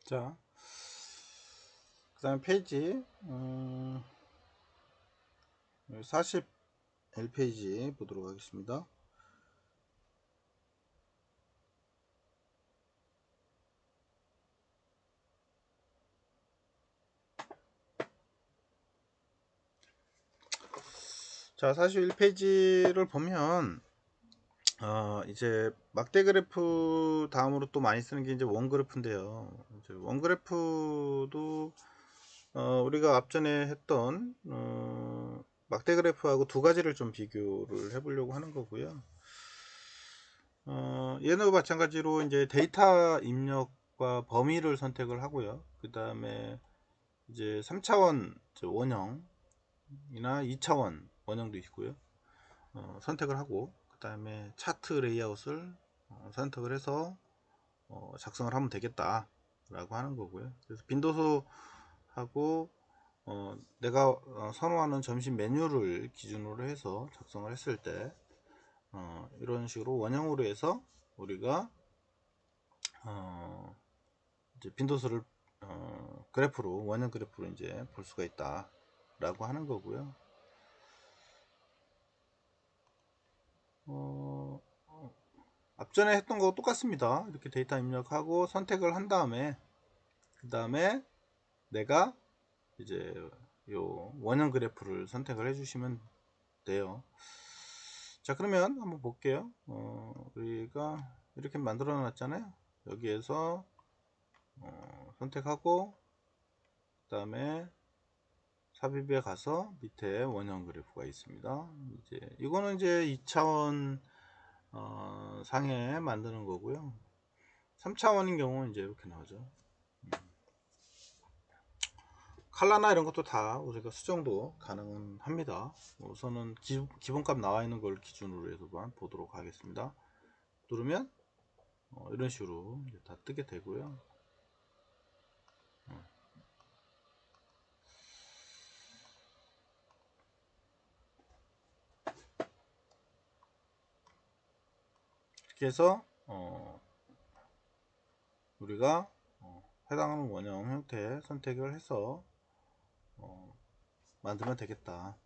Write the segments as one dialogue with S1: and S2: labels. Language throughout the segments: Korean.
S1: 자, 그 다음에 페이지 40L페이지 보도록 하겠습니다. 자, 41페이지를 보면 이제 막대 그래프 다음으로 또 많이 쓰는 게 이제 원 그래프인데요. 이제 원 그래프도 우리가 앞전에 했던 막대 그래프하고 두 가지를 좀 비교를 해보려고 하는 거고요. 얘는 마찬가지로 이제 데이터 입력과 범위를 선택을 하고요. 그 다음에 이제 3차원 원형이나 2차원 원형도 있고요. 선택을 하고 그 다음에 차트 레이아웃을 선택을 해서 작성을 하면 되겠다 라고 하는 거고요. 그래서 빈도수하고 내가 선호하는 점심 메뉴를 기준으로 해서 작성을 했을 때 이런 식으로 원형으로 해서 우리가 이제 빈도수를 그래프로 원형 그래프로 이제 볼 수가 있다 라고 하는 거고요. 앞전에 했던 거 똑같습니다. 이렇게 데이터 입력하고 선택을 한 다음에 그 다음에 내가 이제 요 원형 그래프를 선택을 해 주시면 돼요. 자, 그러면 한번 볼게요. 우리가 이렇게 만들어 놨잖아요. 여기에서 선택하고 그 다음에 삽입에 가서 밑에 원형 그래프가 있습니다. 이제 이거는 이제 2차원 상에 만드는 거고요. 3차원인 경우는 이제 이렇게 나오죠. 칼라나 이런 것도 다 우리가 수정도 가능합니다. 우선은 기본값 나와 있는 걸 기준으로 해서만 보도록 하겠습니다. 누르면 이런 식으로 이제 다 뜨게 되고요. 이렇게 해서 우리가 해당하는 원형 형태 선택을 해서 만들면 되겠다.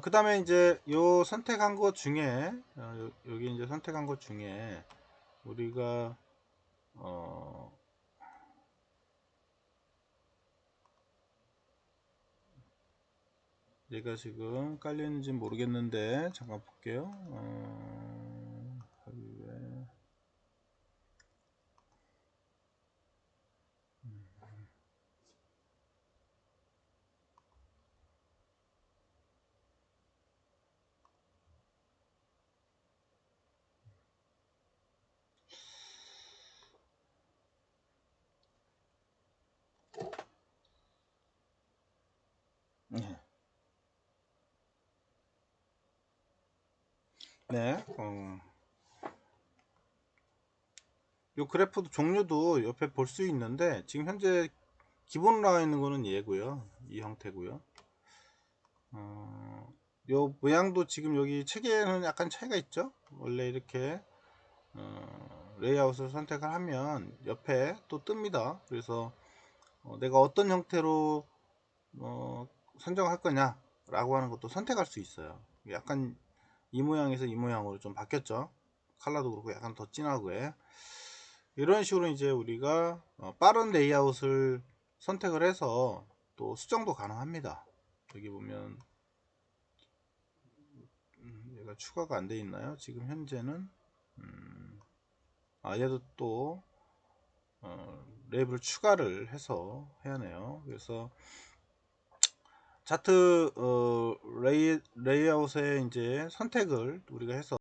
S1: 그 다음에 이제 요 선택한 것 중에 여기 이제 선택한 것 중에 우리가 얘가 지금 깔려 있는지 모르겠는데 잠깐 볼게요. 네, 네. 요 그래프도 종류도 옆에 볼 수 있는데 지금 현재 기본으로 나와 있는 거는 얘고요. 이 형태고요. 요 모양도 지금 여기 책에는 약간 차이가 있죠. 원래 이렇게 레이아웃을 선택을 하면 옆에 또 뜹니다. 그래서 내가 어떤 형태로 선정할 거냐 라고 하는 것도 선택할 수 있어요. 약간 이 모양에서 이 모양으로 좀 바뀌었죠. 컬러도 그렇고 약간 더 진하고 이런 식으로 이제 우리가 빠른 레이아웃을 선택을 해서 또 수정도 가능합니다. 여기 보면 얘가 추가가 안 돼 있나요? 지금 현재는 얘도 또 레이블 추가를 해서 해야 하네요. 그래서 차트 레이아웃에 이제 선택을 우리가 해서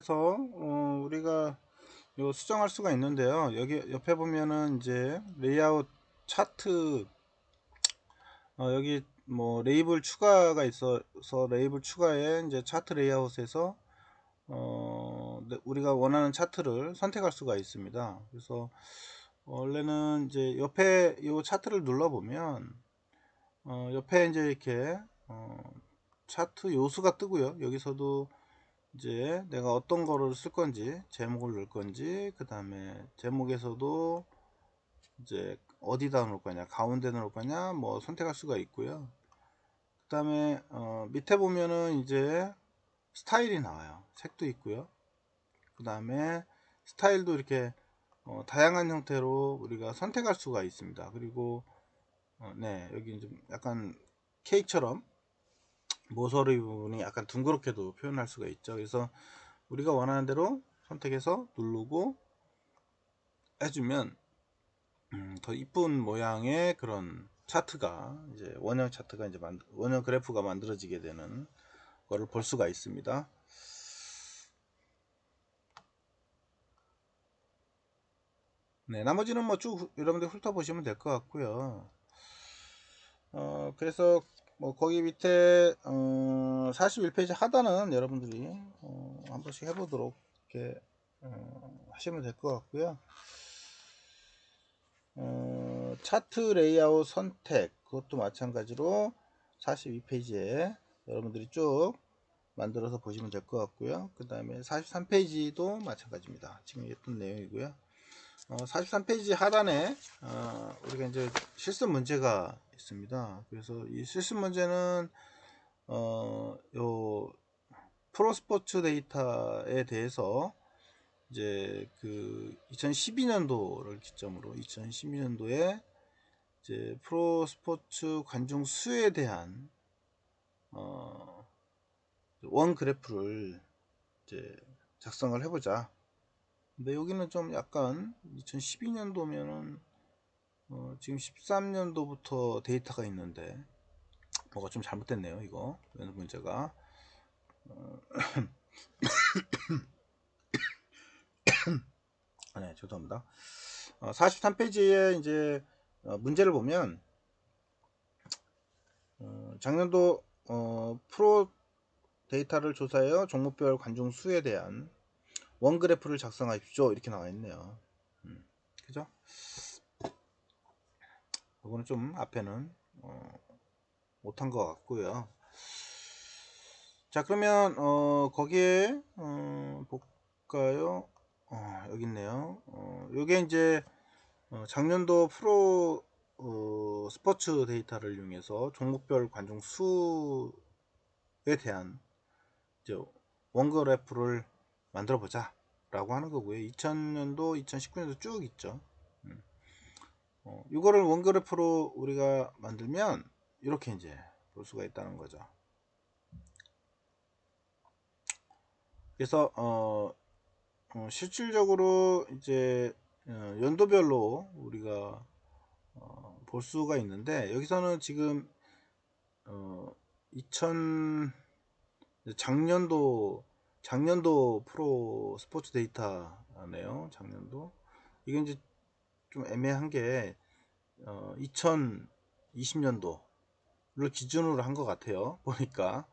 S1: 우리가 요 수정할 수가 있는데요. 여기 옆에 보면은 이제 레이아웃 차트 여기 뭐 레이블 추가가 있어서 레이블 추가에 이제 차트 레이아웃에서 우리가 원하는 차트를 선택할 수가 있습니다. 그래서 원래는 이제 옆에 이 차트를 눌러 보면 옆에 이제 이렇게 차트 요수가 뜨고요. 여기서도 이제 내가 어떤 거를 쓸 건지, 제목을 넣을 건지, 그 다음에 제목에서도 이제 어디다 놓을 거냐, 가운데 놓을 거냐, 뭐 선택할 수가 있고요. 그 다음에 밑에 보면은 이제 스타일이 나와요. 색도 있고요. 그 다음에 스타일도 이렇게 다양한 형태로 우리가 선택할 수가 있습니다. 그리고 네, 여기 좀 약간 케이크처럼 모서리 부분이 약간 둥그렇게도 표현할 수가 있죠. 그래서 우리가 원하는 대로 선택해서 누르고 해주면 더 이쁜 모양의 그런 차트가 이제 원형 차트가 이제 원형 그래프가 만들어지게 되는 거를 볼 수가 있습니다. 네, 나머지는 뭐 쭉 여러분들 훑어보시면 될 것 같고요. 그래서 뭐 거기 밑에 41페이지 하단은 여러분들이 한 번씩 해보도록 이렇게 하시면 될 것 같고요. 차트 레이아웃 선택 그것도 마찬가지로 42페이지에 여러분들이 쭉 만들어서 보시면 될 것 같고요. 그 다음에 43페이지도 마찬가지입니다. 지금 했던 내용이고요. 43페이지 하단에 우리가 이제 실습 문제가 있습니다. 그래서 이 실습 문제는 요 프로스포츠 데이터에 대해서 이제 그 2012년도를 기점으로 2012년도에 이제 프로스포츠 관중 수에 대한 원 그래프를 이제 작성을 해보자. 근데 여기는 좀 약간 2012년도면은 지금 13년도부터 데이터가 있는데 뭐가 좀 잘못됐네요. 이거 문제가 네, 죄송합니다. 43페이지에 이제 문제를 보면 작년도 프로 데이터를 조사하여 종목별 관중 수에 대한 원 그래프를 작성하십시오 이렇게 나와 있네요. 그죠? 이거는 좀 앞에는 못한 것 같고요. 자, 그러면 거기에 볼까요? 여기 있네요. 요게 이제 작년도 프로 스포츠 데이터를 이용해서 종목별 관중 수에 대한 이제 원그래프를 만들어 보자 라고 하는 거고요. 2000년도 2019년도 쭉 있죠. 이거를 원그래프로 우리가 만들면 이렇게 이제 볼 수가 있다는 거죠. 그래서 실질적으로 이제 연도별로 우리가 볼 수가 있는데 여기서는 지금 2000 작년도 프로 스포츠 데이터네요. 작년도 이게 이제 좀 애매한 게 2020년도를 기준으로 한 것 같아요. 보니까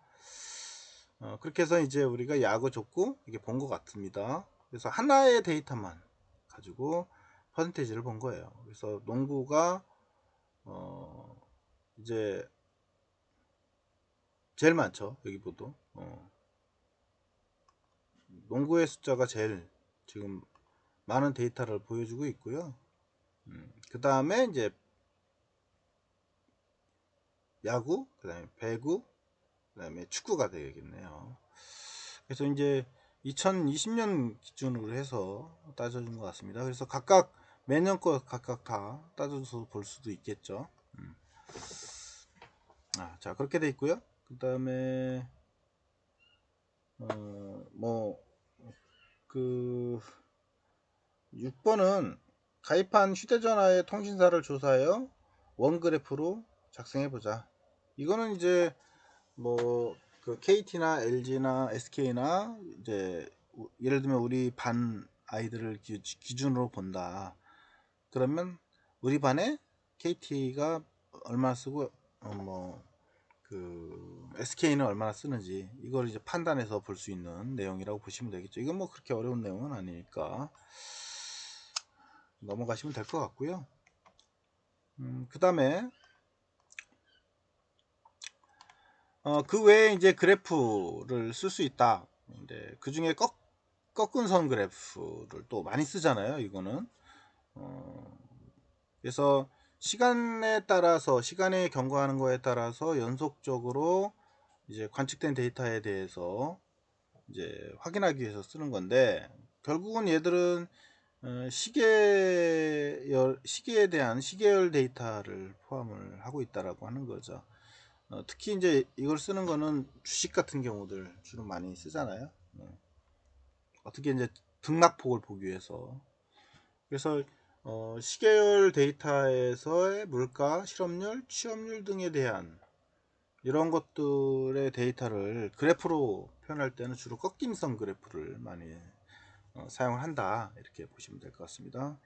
S1: 그렇게 해서 이제 우리가 야구 족구 이게 본 것 같습니다. 그래서 하나의 데이터만 가지고 퍼센테이지를 본 거예요. 그래서 농구가 이제 제일 많죠. 여기 보도 농구의 숫자가 제일 지금 많은 데이터를 보여주고 있고요. 그 다음에 이제 야구, 그 다음에 배구, 그 다음에 축구가 되겠네요. 그래서 이제 2020년 기준으로 해서 따져준 것 같습니다. 그래서 각각 매년 거 각각 다 따져서 볼 수도 있겠죠. 자, 그렇게 돼 있고요. 그 다음에 그 6번은 가입한 휴대전화의 통신사를 조사하여 원그래프로 작성해보자. 이거는 이제 뭐 그 KT나 LG나 SK나 이제 예를 들면 우리 반 아이들을 기준으로 본다. 그러면 우리 반에 KT가 얼마 쓰고 그 SK는 얼마나 쓰는지 이걸 이제 판단해서 볼 수 있는 내용이라고 보시면 되겠죠. 이건 뭐 그렇게 어려운 내용은 아니니까 넘어가시면 될 것 같고요. 그 다음에 그 외에 이제 그래프를 쓸 수 있다. 근데 그 중에 꺾은 선 그래프를 또 많이 쓰잖아요. 이거는 그래서 시간에 따라서 시간에 경과하는 거에 따라서 연속적으로 이제 관측된 데이터에 대해서 이제 확인하기 위해서 쓰는 건데, 결국은 얘들은 시계에 대한 시계열 데이터를 포함을 하고 있다라고 하는 거죠. 특히 이제 이걸 쓰는 거는 주식 같은 경우들 주로 많이 쓰잖아요. 어떻게 이제 등락폭을 보기 위해서. 그래서 시계열 데이터에서의 물가, 실업률, 취업률 등에 대한 이런 것들의 데이터를 그래프로 표현할 때는 주로 꺾임성 그래프를 많이 사용을 한다, 이렇게 보시면 될 것 같습니다.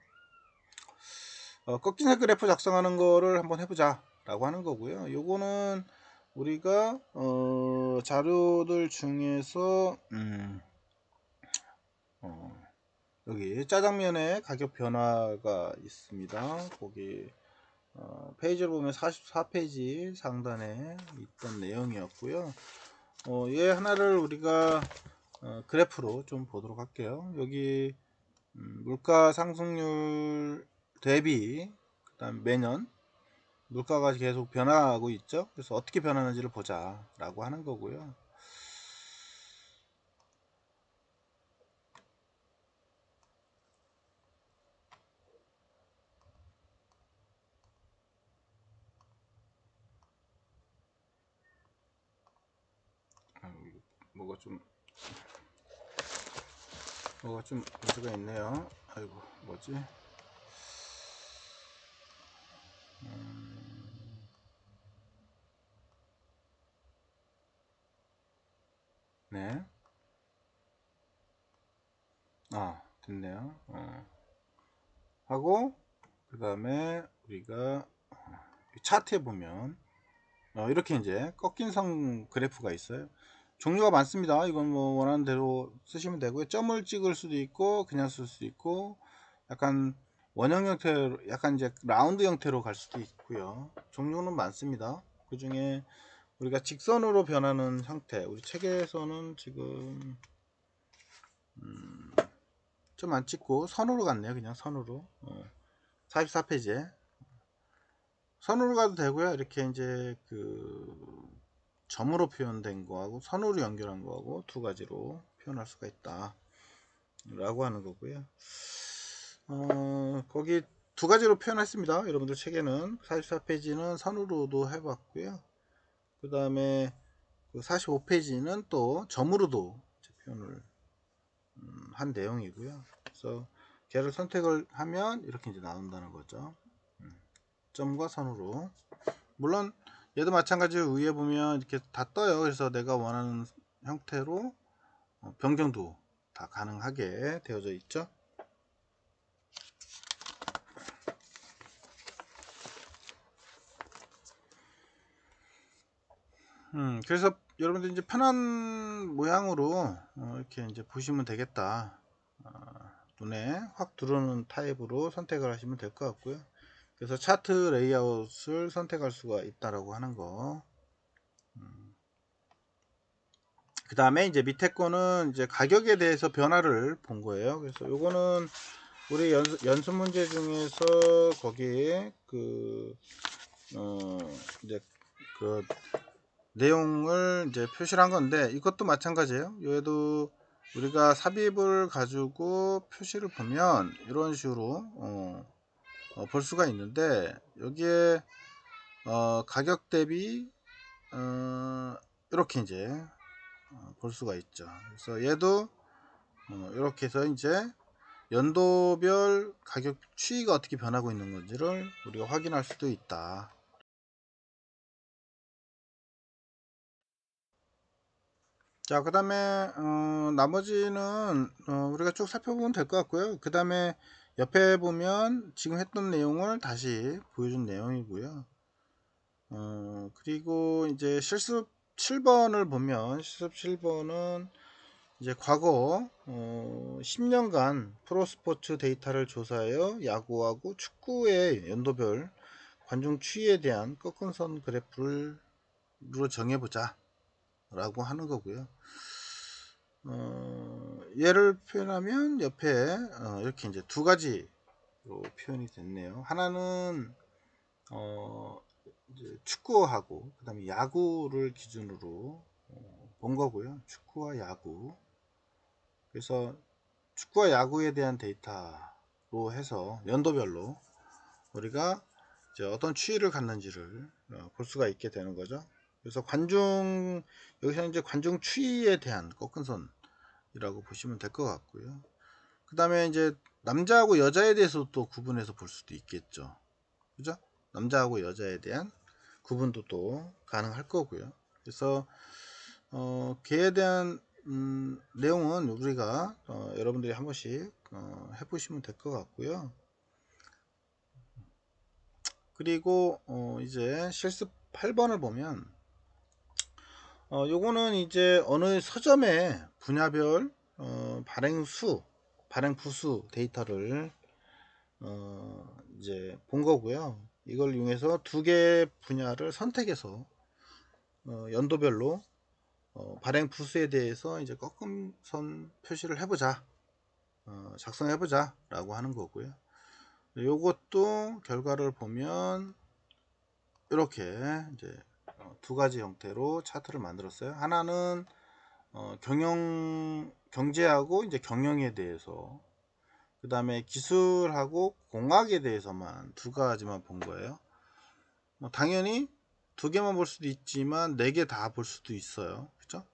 S1: 꺾임성 그래프 작성하는 거를 한번 해보자 라고 하는 거고요. 요거는 우리가 자료들 중에서 여기 짜장면의 가격 변화가 있습니다. 거기 페이지를 보면 44페이지 상단에 있던 내용이었고요. 얘 하나를 우리가 그래프로 좀 보도록 할게요. 여기 물가 상승률 대비, 그다음 매년 물가가 계속 변화하고 있죠. 그래서 어떻게 변하는지를 보자 라고 하는 거고요. 뭐가 좀 문제가 있네요. 아이고, 뭐지? 네. 됐네요. 하고 그 다음에 우리가 차트에 보면 이렇게 이제 꺾인 선 그래프가 있어요. 종류가 많습니다. 이건 뭐 원하는 대로 쓰시면 되고요. 점을 찍을 수도 있고 그냥 쓸 수도 있고, 약간 원형 형태로, 약간 이제 라운드 형태로 갈 수도 있고요. 종류는 많습니다. 그 중에 우리가 직선으로 변하는 형태, 우리 책에서는 지금 좀 안 찍고 선으로 갔네요. 그냥 선으로. 44페이지에 선으로 가도 되고요. 이렇게 이제 그 점으로 표현된 거하고 선으로 연결한 거하고 두 가지로 표현할 수가 있다 라고 하는 거고요. 거기 두 가지로 표현했습니다. 여러분들 책에는 44페이지는 선으로도 해봤고요. 그 다음에 그 45페이지는 또 점으로도 표현을 한 내용이고요. 그래서 걔를 선택을 하면 이렇게 이제 나온다는 거죠. 점과 선으로. 물론 얘도 마찬가지로 위에 보면 이렇게 다 떠요. 그래서 내가 원하는 형태로 변경도 다 가능하게 되어져 있죠. 그래서 여러분들 이제 편한 모양으로 이렇게 이제 보시면 되겠다. 눈에 확 들어오는 타입으로 선택을 하시면 될 것 같고요. 그래서 차트 레이아웃을 선택할 수가 있다라고 하는 거. 그 다음에 이제 밑에 거는 이제 가격에 대해서 변화를 본 거예요. 그래서 요거는 우리 연습 문제 중에서 거기에 이제 그 내용을 이제 표시를 한 건데, 이것도 마찬가지예요. 얘도 우리가 삽입을 가지고 표시를 보면 이런 식으로 볼 수가 있는데, 여기에 가격 대비 이렇게 이제 볼 수가 있죠. 그래서 얘도 이렇게 해서 이제 연도별 가격 추이가 어떻게 변하고 있는 건지를 우리가 확인할 수도 있다. 자, 그 다음에 나머지는 우리가 쭉 살펴보면 될 것 같고요. 그 다음에 옆에 보면 지금 했던 내용을 다시 보여준 내용이고요. 그리고 이제 실습 7번을 보면, 실습 7번은 이제 과거 10년간 프로스포츠 데이터를 조사하여 야구하고 축구의 연도별 관중 추이에 대한 꺾은 선 그래프를 정해보자 라고 하는 거고요. 얘를 표현하면 옆에 이렇게 이제 두 가지로 표현이 됐네요. 하나는 이제 축구하고 그 다음에 야구를 기준으로 본 거고요. 축구와 야구. 그래서 축구와 야구에 대한 데이터로 해서 연도별로 우리가 이제 어떤 추이를 갖는지를 볼 수가 있게 되는 거죠. 그래서 관중, 여기서 이제 관중 추이에 대한 꺾은 선이라고 보시면 될 것 같고요. 그 다음에 이제 남자하고 여자에 대해서 또 구분해서 볼 수도 있겠죠. 그죠? 남자하고 여자에 대한 구분도 또 가능할 거고요. 그래서 걔에 대한 내용은 우리가 여러분들이 한 번씩 해보시면 될 것 같고요. 그리고 이제 실습 8번을 보면 요거는 이제 어느 서점의 분야별 발행수, 발행 부수 데이터를 이제 본 거고요. 이걸 이용해서 두 개의 분야를 선택해서 연도별로 발행 부수에 대해서 이제 꺾음선 표시를 해보자, 작성해보자 라고 하는 거고요. 요것도 결과를 보면 이렇게 이제 두 가지 형태로 차트를 만들었어요. 하나는 경제하고 이제 경영에 대해서, 그 다음에 기술하고 공학에 대해서만 두 가지만 본 거예요. 당연히 두 개만 볼 수도 있지만 네 개 다 볼 수도 있어요. 그죠?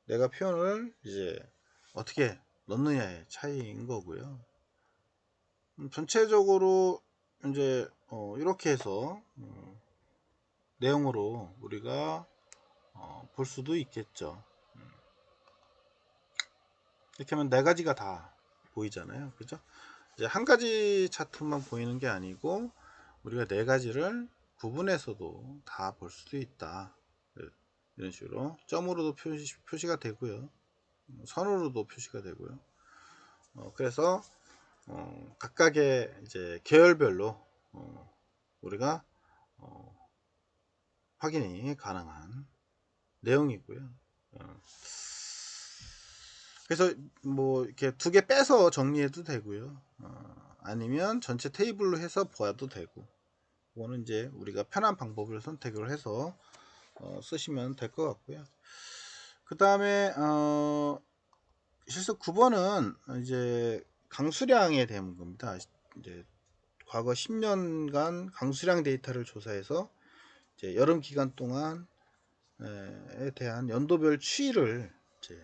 S1: 내가 표현을 이제 어떻게 넣느냐의 차이인 거고요. 전체적으로 이제 이렇게 해서 내용으로 우리가 볼 수도 있겠죠. 이렇게 하면 네 가지가 다 보이잖아요. 그죠? 이제 한 가지 차트만 보이는 게 아니고 우리가 네 가지를 구분해서도 다 볼 수도 있다. 이런 식으로 점으로도 표시가 되고요. 선으로도 표시가 되고요. 그래서 각각의 이제 계열별로 우리가 확인이 가능한 내용이고요. 그래서 뭐 이렇게 두 개 빼서 정리해도 되고요. 아니면 전체 테이블로 해서 보아도 되고, 그거는 이제 우리가 편한 방법을 선택을 해서 쓰시면 될 것 같고요. 그 다음에 실습 9번은 이제 강수량에 대한 겁니다. 이제 과거 10년간 강수량 데이터를 조사해서 이제 여름 기간 동안에 대한 연도별 추이를 이제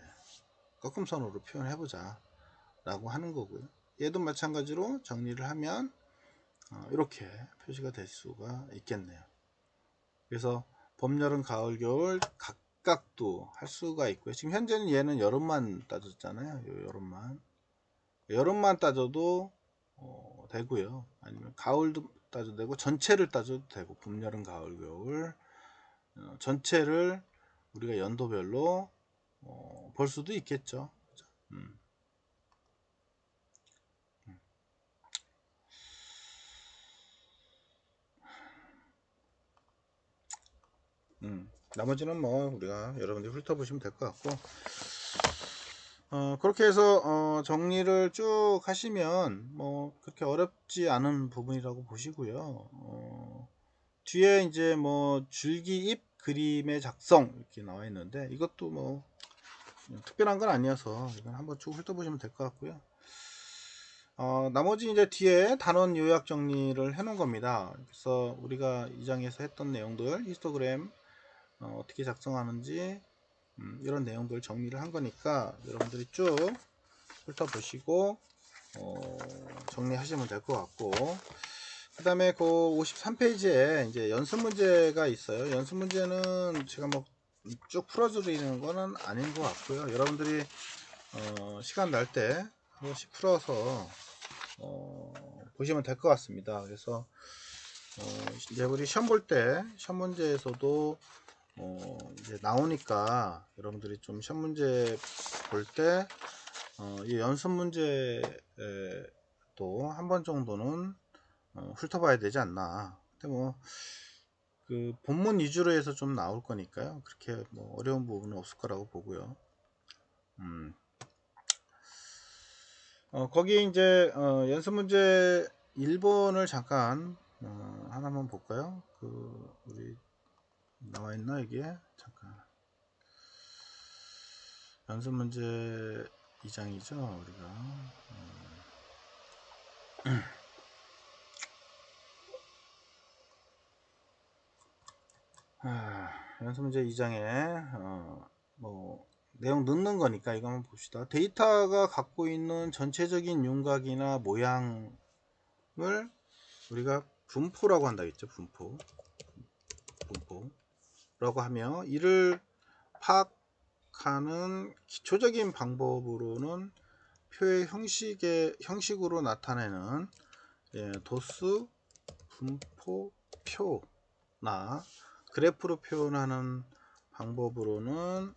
S1: 꺾음선으로 표현해보자 라고 하는 거고요. 얘도 마찬가지로 정리를 하면 이렇게 표시가 될 수가 있겠네요. 그래서 봄, 여름, 가을, 겨울 각각도 할 수가 있고요. 지금 현재는 얘는 여름만 따졌잖아요. 여름만 따져도 되고요. 아니면 가을도 따져도 되고 전체를 따져도 되고, 봄, 여름, 가을, 겨울 전체를 우리가 연도별로 볼 수도 있겠죠. 음. 나머지는 뭐 우리가 여러분들이 훑어보시면 될 것 같고, 그렇게 해서 정리를 쭉 하시면 뭐 그렇게 어렵지 않은 부분이라고 보시고요. 뒤에 이제 뭐 줄기잎 그림의 작성 이렇게 나와 있는데, 이것도 뭐 특별한 건 아니어서 이건 한번 쭉 훑어보시면 될 것 같고요. 나머지 이제 뒤에 단원 요약 정리를 해 놓은 겁니다. 그래서 우리가 이 장에서 했던 내용들, 히스토그램 어떻게 작성하는지 이런 내용들 정리를 한 거니까 여러분들이 쭉 훑어보시고 정리하시면 될 것 같고, 그 다음에 그 53페이지에 이제 연습 문제가 있어요. 연습 문제는 제가 뭐 쭉 풀어드리는 거는 아닌 것 같고요. 여러분들이 시간 날 때 한 번씩 풀어서 보시면 될 것 같습니다. 그래서 이제 우리 시험 볼 때 시험 문제에서도 이제 나오니까 여러분들이 좀 시험 문제 볼 때 이 연습 문제 또 한 번 정도는 훑어봐야 되지 않나. 근데 뭐 그 본문 위주로 해서 좀 나올 거니까요. 그렇게 뭐 어려운 부분은 없을 거라고 보고요. 거기 이제 연습 문제 1번을 잠깐 하나만 볼까요? 우리 나와 있나 이게? 잠깐. 연습 문제 2장이죠, 우리가. 연습 문제 2장에 뭐 내용 넣는 거니까 이거 한번 봅시다. 데이터가 갖고 있는 전체적인 윤곽이나 모양을 우리가 분포라고 한다 했죠. 분포라고 하며 이를 파악하는 기초적인 방법으로는 표의 형식으로 나타내는 도수 분포표나 그래프로 표현하는 방법으로는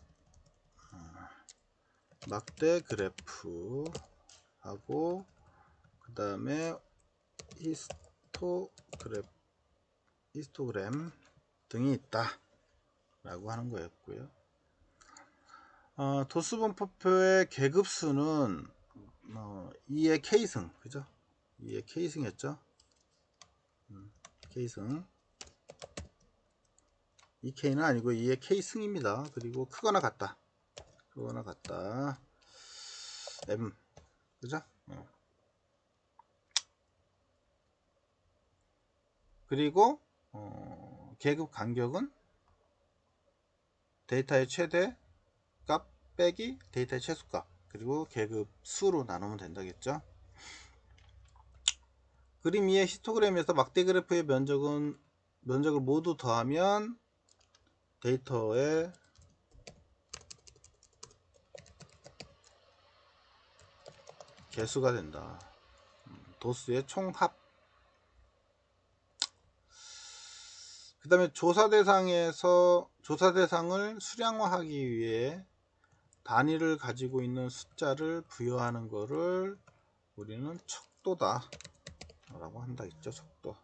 S1: 막대 그래프 하고 그 다음에 히스토그램 등이 있다 라고 하는 거였고요. 도수분포표의 계급수는 2의 K승, 그죠? 2의 K승이었죠. K승 2K는 아니고 2의 K승입니다. 그리고 크거나 같다 M, 그죠? 그리고 계급 간격은 데이터의 최대 값 빼기 데이터의 최소값, 그리고 계급 수로 나누면 된다겠죠. 그림 2의 히스토그램에서 막대 그래프의 면적을 모두 더하면 데이터의 개수가 된다. 도수의 총합. 그 다음에 조사 대상을 수량화하기 위해 단위를 가지고 있는 숫자를 부여하는 것을 우리는 척도다 라고 한다 했죠. 척도.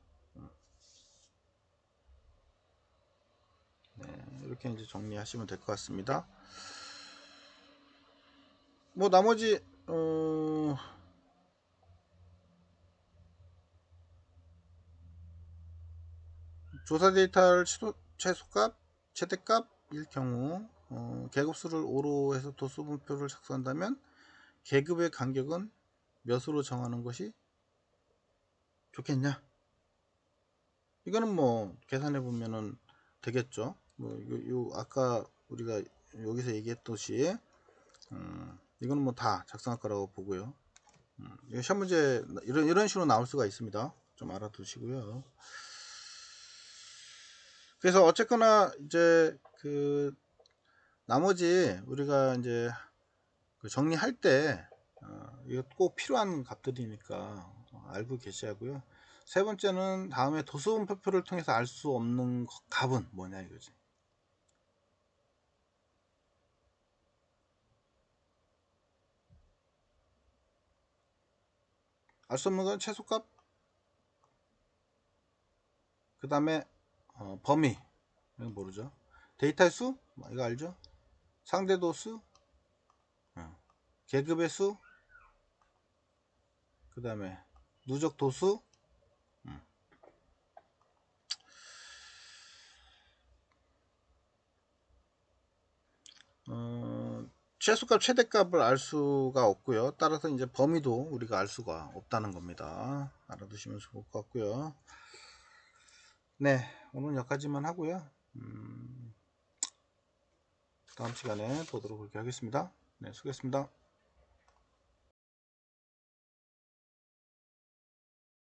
S1: 네, 이렇게 이제 정리하시면 될 것 같습니다. 뭐 나머지 조사 데이터를 최소값, 최대값일 경우 계급수를 5로 해서 도수분표를 작성한다면 계급의 간격은 몇으로 정하는 것이 좋겠냐? 이거는 뭐 계산해 보면은 되겠죠. 요 아까 우리가 여기서 얘기했듯이 이거는 뭐 다 작성할 거라고 보고요. 시험 문제 이런 식으로 나올 수가 있습니다. 좀 알아두시고요. 그래서 어쨌거나 이제 그 나머지 우리가 이제 정리할 때 이거 꼭 필요한 값들이니까 알고 계셔야고요. 세 번째는 다음에 도수분포표를 통해서 알 수 없는 값은 뭐냐 이거지. 알 수 없는 건 최소값, 그 다음에 범위, 이거 모르죠. 데이터의 수, 이거 알죠? 상대도수, 계급의 수, 그 다음에 누적도수, 최소값 최대값을 알 수가 없고요. 따라서 이제 범위도 우리가 알 수가 없다는 겁니다. 알아두시면 좋을 것 같고요. 네, 오늘 여기까지만 하고요. 다음 시간에 보도록 그렇게 하겠습니다. 네, 수고했습니다.